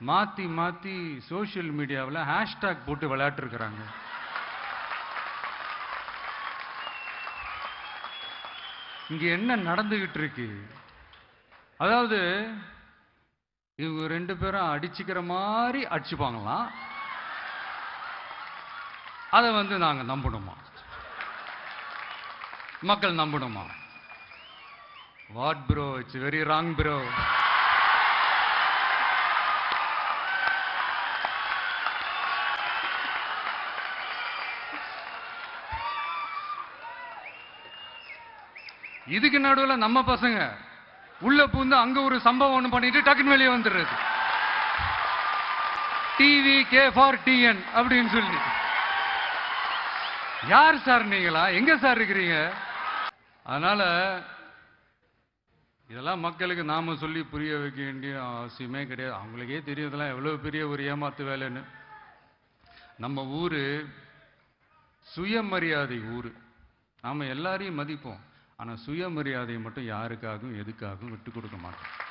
மாத்தி மாத்தி சோசியல் மீடியாவில் ஹேஷ்டாக் போட்டு விளையாட்டு இருக்கிறாங்க. இங்க என்ன நடந்துகிட்டு இருக்கு? அதாவது இவங்க ரெண்டு பேரும் அடிச்சுக்கிற மாதிரி அடிச்சுப்பாங்களாம். அதை நாங்க நம்பணுமா? மக்கள் நம்பணுமா? What bro, it's very wrong bro. இதுக்கு நடுவில் நம்ம பசங்க உள்ள பூந்து அங்க ஒரு சம்பவம் ஒண்ணு பண்ணிட்டு டக்குன்னு வெளியே வந்துடுறது. டிவி கே ஃபார் டிஎன் அப்படின்னு சொல்லி. யார் சார் நீங்களா? எங்க சார் இருக்கிறீங்க? அதனால இதெல்லாம் மக்களுக்கு நாம சொல்லி புரிய வைக்க வேண்டிய அவசியமே கிடையாது. அவங்களுக்கே தெரியறதெல்லாம் எவ்வளவு பெரிய ஒரு ஏமாத்து வேலைன்னு. நம்ம ஊரு சுயமரியாதை ஊரு. நாம எல்லாரையும் மதிப்போம். ஆனா சுயமரியாதையை மட்டும் யாருக்காகவும் எதுக்காகவும் விட்டு கொடுக்க மாட்டோம்.